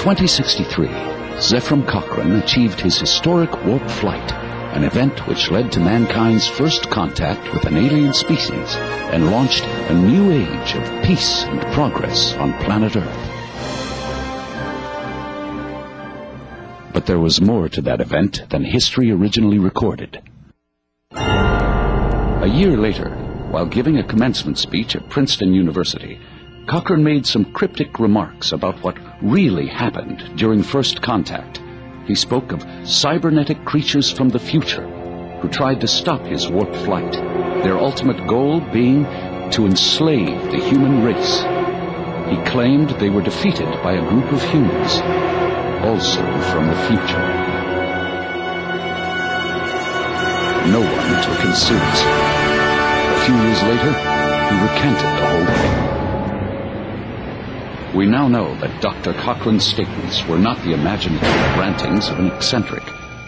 2063, Zephram Cochrane achieved his historic warp flight, an event which led to mankind's first contact with an alien species and launched a new age of peace and progress on planet Earth. But there was more to that event than history originally recorded. A year later, while giving a commencement speech at Princeton University, Cochrane made some cryptic remarks about what really happened during first contact. He spoke of cybernetic creatures from the future who tried to stop his warp flight, their ultimate goal being to enslave the human race. He claimed they were defeated by a group of humans, also from the future. No one took him seriously. A few years later, he recanted the whole thing. We now know that Dr. Cochrane's statements were not the imaginative rantings of an eccentric.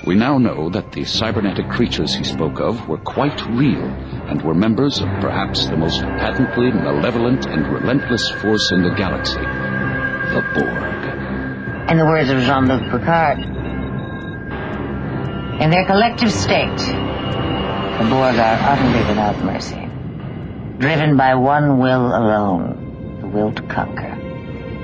We now know that the cybernetic creatures he spoke of were quite real and were members of perhaps the most patently malevolent and relentless force in the galaxy, the Borg. In the words of Jean-Luc Picard, in their collective state, the Borg are utterly without mercy, driven by one will alone, the will to conquer.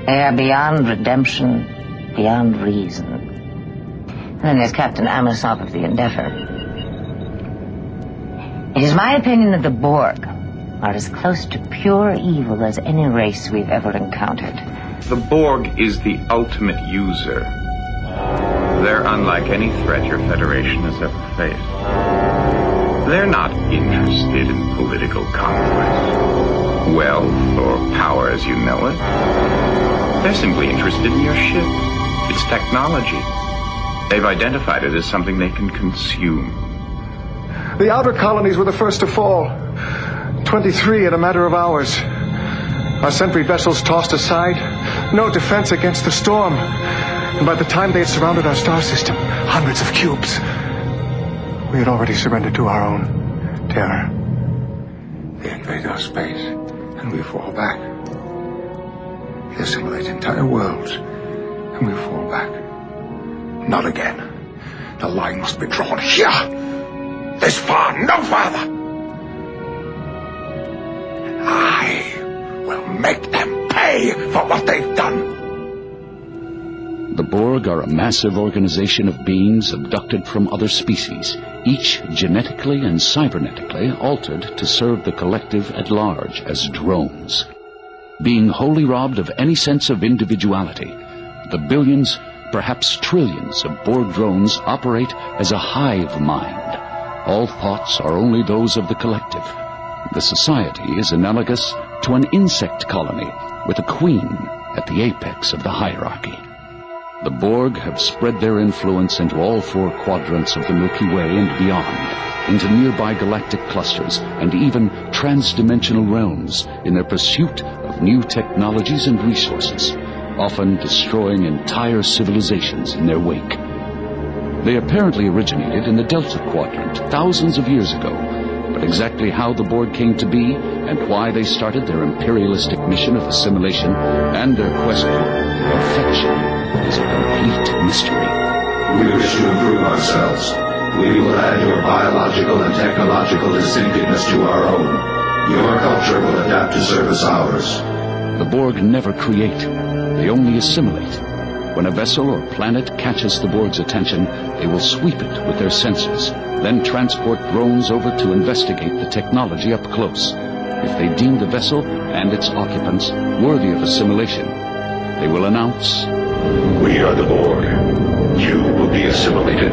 They are beyond redemption, beyond reason. And then there's Captain Amosov of the Endeavour. It is my opinion that the Borg are as close to pure evil as any race we've ever encountered. The Borg is the ultimate user. They're unlike any threat your Federation has ever faced. They're not interested in political conquest, wealth, or power as you know it. They're simply interested in your ship, its technology. They've identified it as something they can consume. The outer colonies were the first to fall. 23 in a matter of hours. Our sentry vessels tossed aside, no defense against the storm. And by the time they had surrounded our star system, hundreds of cubes, we had already surrendered to our own terror. They invade our space, and we fall back. They assimilate entire worlds, and we fall back. Not again. The line must be drawn here. This far, no farther. And I will make them pay for what they've done. The Borg are a massive organization of beings abducted from other species, each genetically and cybernetically altered to serve the collective at large as drones. Being wholly robbed of any sense of individuality, the billions, perhaps trillions of Borg drones operate as a hive mind. All thoughts are only those of the collective. The society is analogous to an insect colony with a queen at the apex of the hierarchy. The Borg have spread their influence into all four quadrants of the Milky Way and beyond, into nearby galactic clusters and even trans-dimensional realms in their pursuit of new technologies and resources, often destroying entire civilizations in their wake. They apparently originated in the Delta Quadrant thousands of years ago, but exactly how the Borg came to be and why they started their imperialistic mission of assimilation and their quest for perfection is a complete mystery. We wish to improve ourselves. We will add your biological and technological distinctiveness to our own. Your culture will adapt to service ours. The Borg never create. They only assimilate. When a vessel or planet catches the Borg's attention, they will sweep it with their sensors, then transport drones over to investigate the technology up close. If they deem the vessel and its occupants worthy of assimilation, they will announce, "We are the Borg. You will be assimilated.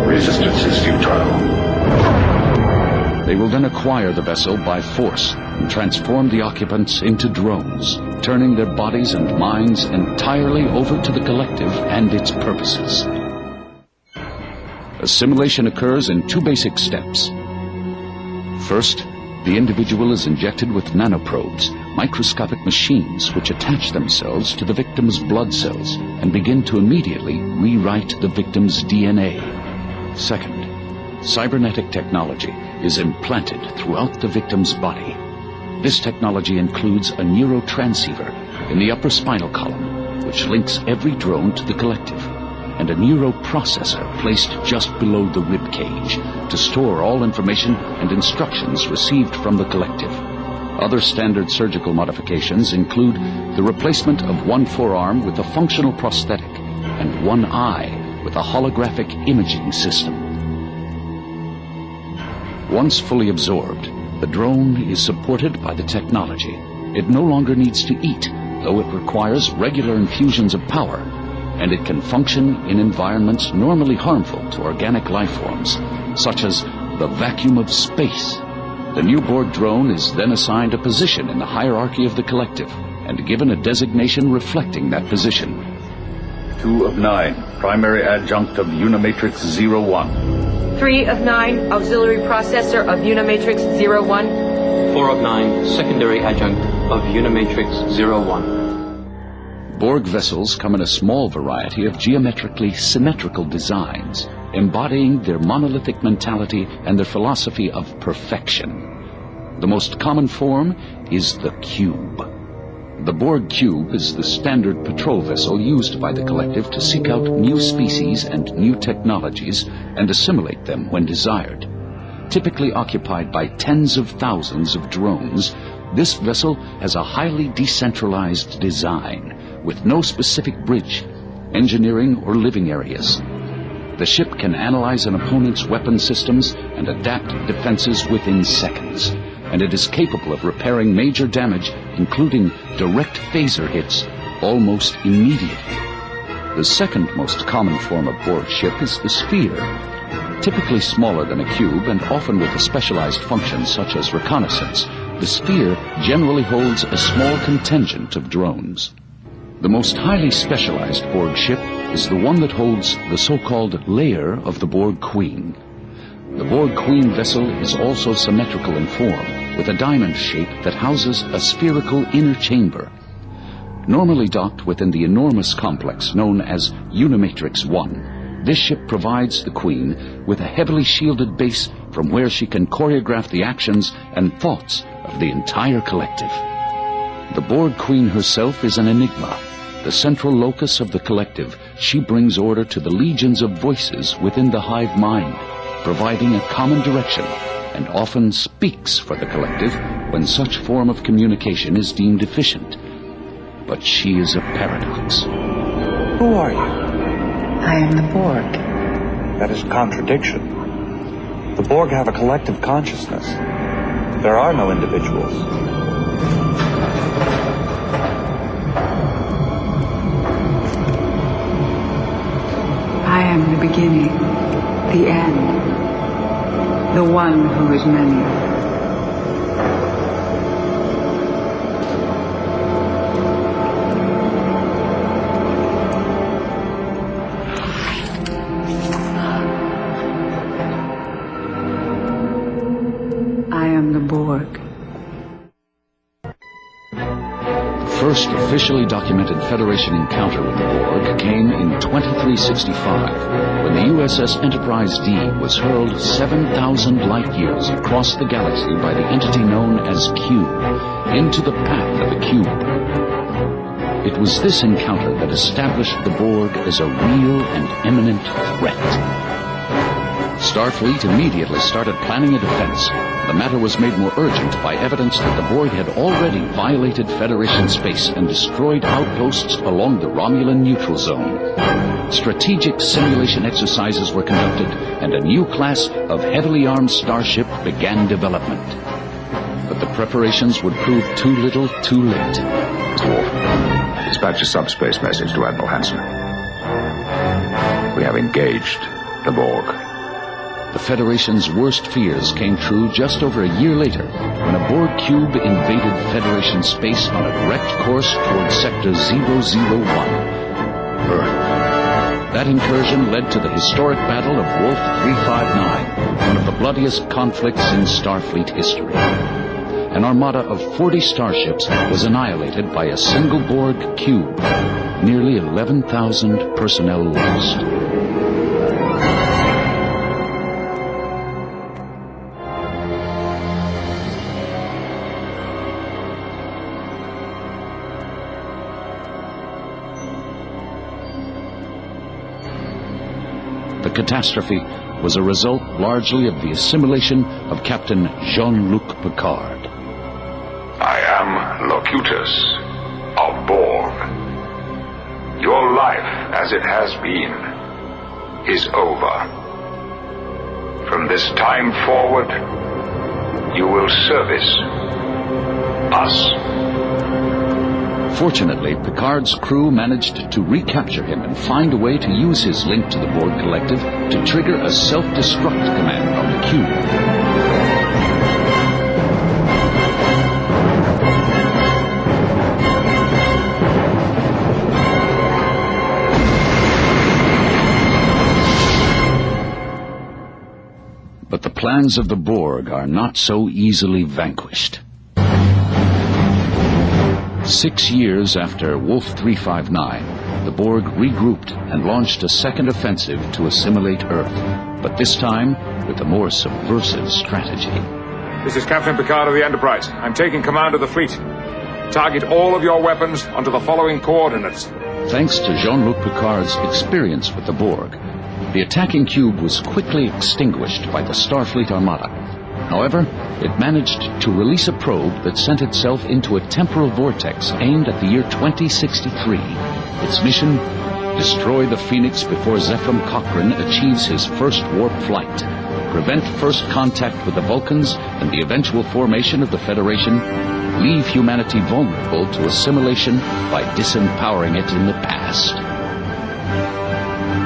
Resistance is futile." They will then acquire the vessel by force and transform the occupants into drones, turning their bodies and minds entirely over to the collective and its purposes. Assimilation occurs in two basic steps. First, the individual is injected with nanoprobes, microscopic machines which attach themselves to the victim's blood cells and begin to immediately rewrite the victim's DNA. Second, cybernetic technology is implanted throughout the victim's body. This technology includes a neurotransceiver in the upper spinal column which links every drone to the collective, and a neuroprocessor placed just below the rib cage to store all information and instructions received from the collective. Other standard surgical modifications include the replacement of one forearm with a functional prosthetic and one eye with a holographic imaging system. Once fully absorbed, the drone is supported by the technology. It no longer needs to eat, though it requires regular infusions of power, and it can function in environments normally harmful to organic life forms, such as the vacuum of space. The new Borg drone is then assigned a position in the hierarchy of the collective and given a designation reflecting that position. 2 of 9, primary adjunct of Unimatrix 01. 3 of 9, auxiliary processor of Unimatrix 01. 4 of 9, secondary adjunct of Unimatrix 01. Borg vessels come in a small variety of geometrically symmetrical designs, embodying their monolithic mentality and their philosophy of perfection. The most common form is the cube. The Borg cube is the standard patrol vessel used by the collective to seek out new species and new technologies and assimilate them when desired. Typically occupied by tens of thousands of drones, this vessel has a highly decentralized design, with no specific bridge, engineering, or living areas. The ship can analyze an opponent's weapon systems and adapt defenses within seconds, and it is capable of repairing major damage, including direct phaser hits, almost immediately. The second most common form of Borg ship is the sphere. Typically smaller than a cube and often with a specialized function such as reconnaissance, the sphere generally holds a small contingent of drones. The most highly specialized Borg ship is the one that holds the so-called lair of the Borg Queen. The Borg Queen vessel is also symmetrical in form, with a diamond shape that houses a spherical inner chamber. Normally docked within the enormous complex known as Unimatrix 1, this ship provides the Queen with a heavily shielded base from where she can choreograph the actions and thoughts of the entire collective. The Borg Queen herself is an enigma. The central locus of the collective, she brings order to the legions of voices within the hive mind, providing a common direction, and often speaks for the collective when such form of communication is deemed efficient. But she is a paradox. Who are you? I am the Borg. That is a contradiction. The Borg have a collective consciousness. There are no individuals. I am the beginning, the end, the one who is many. I am the Borg. The first officially documented Federation encounter with the Borg came in 2365, when the USS Enterprise D was hurled 7,000 light-years across the galaxy by the entity known as Q, into the path of the cube. It was this encounter that established the Borg as a real and imminent threat. Starfleet immediately started planning a defense. The matter was made more urgent by evidence that the Borg had already violated Federation space and destroyed outposts along the Romulan neutral zone. Strategic simulation exercises were conducted, and a new class of heavily armed starship began development. But the preparations would prove too little, too late. Dwarf, dispatch a subspace message to Admiral Hansen. We have engaged the Borg. The Federation's worst fears came true just over a year later, when a Borg cube invaded Federation space on a direct course towards Sector 001, Earth. That incursion led to the historic Battle of Wolf 359, one of the bloodiest conflicts in Starfleet history. An armada of 40 starships was annihilated by a single Borg cube. Nearly 11,000 personnel lost. catastrophe was a result largely of the assimilation of Captain Jean-Luc Picard. I am Locutus of Borg. Your life, as it has been, is over. From this time forward, you will service us. Fortunately, Picard's crew managed to recapture him and find a way to use his link to the Borg Collective to trigger a self-destruct command on the cube. But the plans of the Borg are not so easily vanquished. 6 years after Wolf 359, the Borg regrouped and launched a second offensive to assimilate Earth, but this time with a more subversive strategy. This is Captain Picard of the Enterprise. I'm taking command of the fleet. Target all of your weapons onto the following coordinates. Thanks to Jean-Luc Picard's experience with the Borg, the attacking cube was quickly extinguished by the Starfleet Armada. However, it managed to release a probe that sent itself into a temporal vortex aimed at the year 2063. Its mission? Destroy the Phoenix before Zephram Cochrane achieves his first warp flight, prevent first contact with the Vulcans and the eventual formation of the Federation, leave humanity vulnerable to assimilation by disempowering it in the past.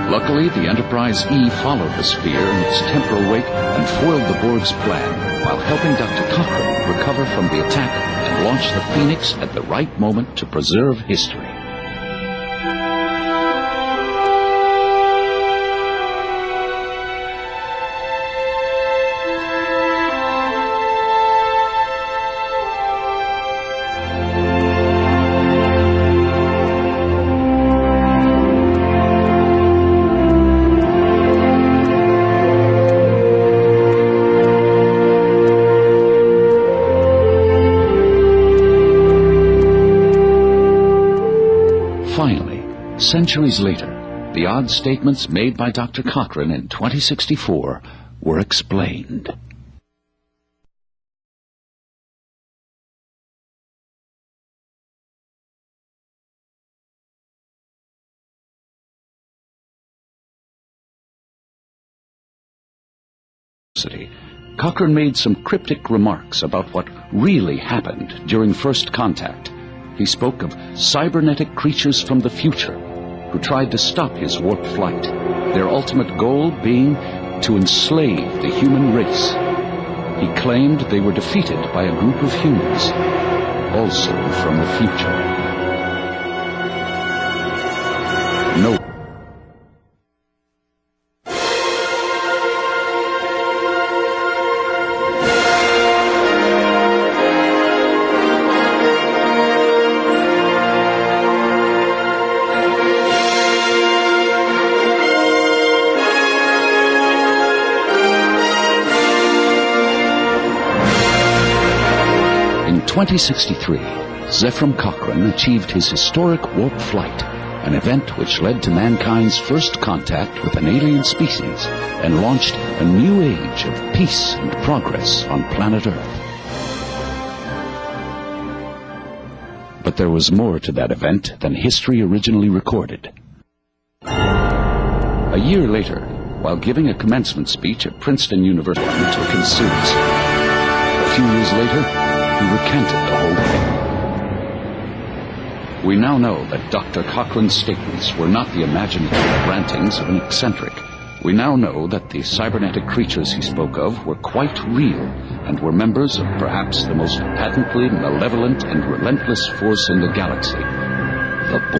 Luckily, the Enterprise E followed the Spear in its temporal wake and foiled the Borg's plan, while helping Dr. Cochrane recover from the attack and launch the Phoenix at the right moment to preserve history. Finally, centuries later, the odd statements made by Dr. Cochrane in 2064 were explained. Cochrane made some cryptic remarks about what really happened during first contact. He spoke of cybernetic creatures from the future who tried to stop his warp flight, their ultimate goal being to enslave the human race. He claimed they were defeated by a group of humans, also from the future. No. In 2063, Zephram Cochrane achieved his historic warp flight, an event which led to mankind's first contact with an alien species and launched a new age of peace and progress on planet Earth. But there was more to that event than history originally recorded. A year later, while giving a commencement speech at Princeton University, he took him seriously. A few years later, he recanted the whole thing. We now know that Dr. Cochrane's statements were not the imaginative rantings of an eccentric. We now know that the cybernetic creatures he spoke of were quite real and were members of perhaps the most patently malevolent and relentless force in the galaxy, the